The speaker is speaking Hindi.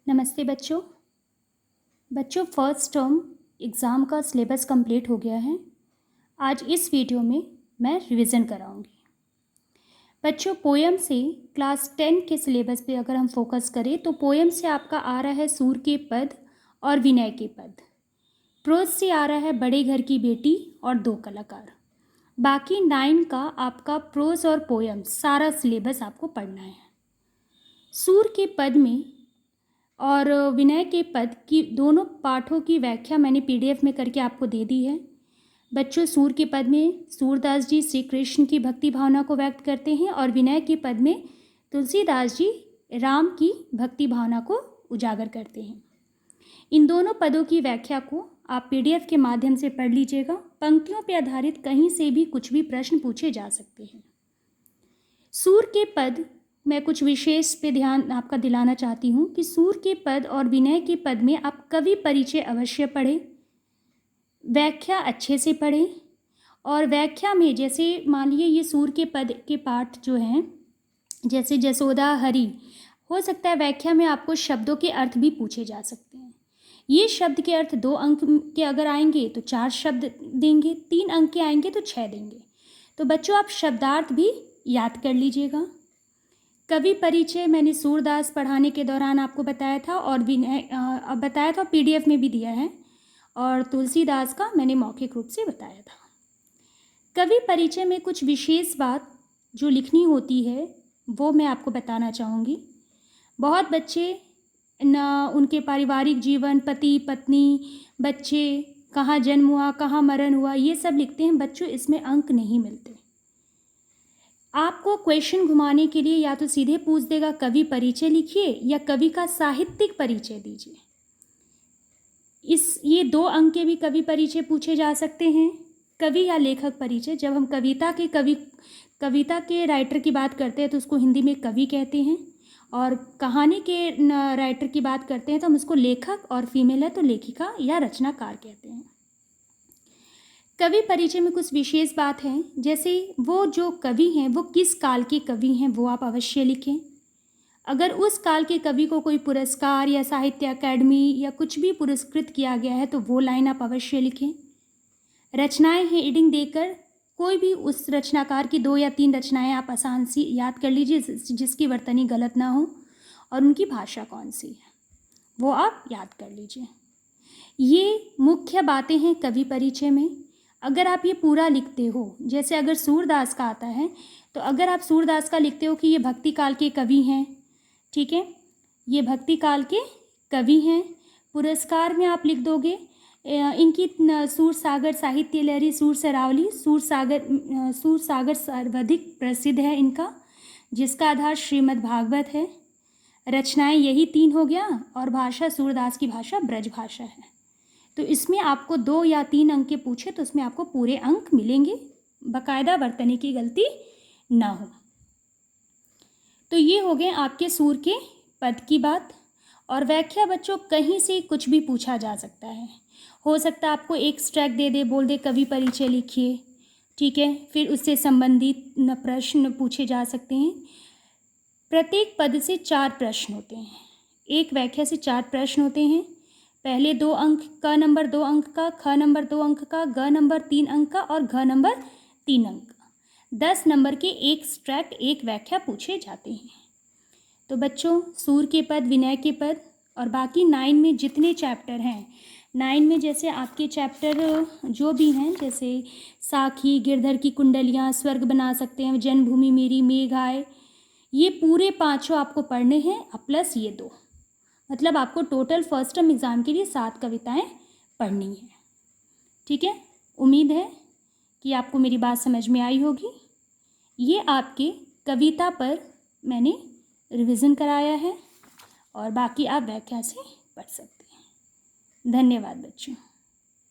नमस्ते बच्चों। फर्स्ट टर्म एग्ज़ाम का सिलेबस कंप्लीट हो गया है। आज इस वीडियो में मैं रिवीजन कराऊंगी। बच्चों, पोएम से क्लास 10 के सिलेबस पे अगर हम फोकस करें तो पोएम से आपका आ रहा है सूर के पद और विनय के पद। प्रोज से आ रहा है बड़े घर की बेटी और दो कलाकार। बाकी 9 का आपका प्रोज और पोएम सारा सिलेबस आपको पढ़ना है। सूर के पद में और विनय के पद की दोनों पाठों की व्याख्या मैंने पीडीएफ में करके आपको दे दी है। बच्चों, सूर के पद में सूरदास जी श्री कृष्ण की भक्ति भावना को व्यक्त करते हैं और विनय के पद में तुलसीदास जी राम की भक्ति भावना को उजागर करते हैं। इन दोनों पदों की व्याख्या को आप पीडीएफ के माध्यम से पढ़ लीजिएगा। पंक्तियों पर आधारित कहीं से भी कुछ भी प्रश्न पूछे जा सकते हैं। सूर के पद मैं कुछ विशेष पे ध्यान आपका दिलाना चाहती हूँ कि सूर के पद और विनय के पद में आप कवि परिचय अवश्य पढ़ें, व्याख्या अच्छे से पढ़ें। और व्याख्या में जैसे मान लीजिए ये सूर के पद के पाठ जो हैं, जैसे जसोदा हरि, हो सकता है व्याख्या में आपको शब्दों के अर्थ भी पूछे जा सकते हैं। ये शब्द के अर्थ 2 अंक के अगर आएंगे तो 4 शब्द देंगे, 3 अंक के आएंगे तो 6 देंगे। तो बच्चों, आप शब्दार्थ भी याद कर लीजिएगा। कवि परिचय मैंने सूरदास पढ़ाने के दौरान आपको बताया था और विनय बताया था, पीडीएफ में भी दिया है, और तुलसीदास का मैंने मौखिक रूप से बताया था। कवि परिचय में कुछ विशेष बात जो लिखनी होती है वो मैं आपको बताना चाहूँगी। बहुत बच्चे उनके पारिवारिक जीवन, पति पत्नी, बच्चे, कहाँ जन्म हुआ, कहाँ मरण हुआ, ये सब लिखते हैं। बच्चों, इसमें अंक नहीं मिलते। आपको क्वेश्चन घुमाने के लिए या तो सीधे पूछ देगा कवि परिचय लिखिए या कवि का साहित्यिक परिचय दीजिए। ये 2 अंक के भी कवि परिचय पूछे जा सकते हैं। कवि या लेखक परिचय, जब हम कविता के राइटर की बात करते हैं तो उसको हिंदी में कवि कहते हैं, और कहानी के राइटर की बात करते हैं तो हम उसको लेखक, और फीमेल है तो लेखिका या रचनाकार कहते हैं। कवि परिचय में कुछ विशेष बात है, जैसे वो जो कवि हैं वो किस काल के कवि हैं वो आप अवश्य लिखें। अगर उस काल के कवि को कोई पुरस्कार या साहित्य अकादमी या कुछ भी पुरस्कृत किया गया है तो वो लाइन आप अवश्य लिखें। रचनाएं हेडिंग देकर कोई भी उस रचनाकार की 2 या 3 रचनाएं आप आसान सी याद कर लीजिए जिसकी वर्तनी गलत ना हो, और उनकी भाषा कौन सी है वो आप याद कर लीजिए। ये मुख्य बातें हैं कवि परिचय में। अगर आप ये पूरा लिखते हो, जैसे अगर सूरदास का आता है तो अगर आप सूरदास का लिखते हो कि ये भक्ति काल के कवि हैं, ठीक है, ये भक्ति काल के कवि हैं। पुरस्कार में आप लिख दोगे इनकी सूर सागर साहित्य लहरी, सूर सरावली, सूर सागर सर्वाधिक प्रसिद्ध है इनका, जिसका आधार श्रीमद् भागवत है। रचनाएं यही 3 हो गया, और भाषा सूरदास की भाषा ब्रज भाषा है। तो इसमें आपको 2 या 3 अंक के पूछे तो उसमें आपको पूरे अंक मिलेंगे, बाकायदा वर्तनी की गलती ना हो। तो ये हो गए आपके सूर के पद की बात। और व्याख्या बच्चों, कहीं से कुछ भी पूछा जा सकता है। हो सकता है आपको एक स्ट्रैक दे दे, बोल दे कवि परिचय लिखिए, ठीक है, फिर उससे संबंधित प्रश्न पूछे जा सकते हैं। प्रत्येक पद से 4 प्रश्न होते हैं। एक व्याख्या से 4 प्रश्न होते हैं। पहले 2 अंक, क नंबर 2 अंक का, ख नंबर 2 अंक का, ग नंबर 3 अंक का और घ नंबर 3 अंक का। 10 नंबर के एक स्ट्रैक, एक व्याख्या पूछे जाते हैं। तो बच्चों, सूर के पद, विनय के पद और बाकी 9 में जितने चैप्टर हैं, 9 में जैसे आपके चैप्टर जो भी हैं, जैसे साखी, गिरधर की कुंडलियाँ, स्वर्ग बना सकते हैं, जन्मभूमि मेरी, मेघ आए, ये पूरे 5 आपको पढ़ने हैं, प्लस ये 2, मतलब आपको टोटल फर्स्ट टर्म एग्ज़ाम के लिए 7 कविताएं पढ़नी है। ठीक है, उम्मीद है कि आपको मेरी बात समझ में आई होगी। ये आपके कविता पर मैंने रिवीजन कराया है, और बाकी आप व्याख्या से पढ़ सकते हैं। धन्यवाद बच्चों।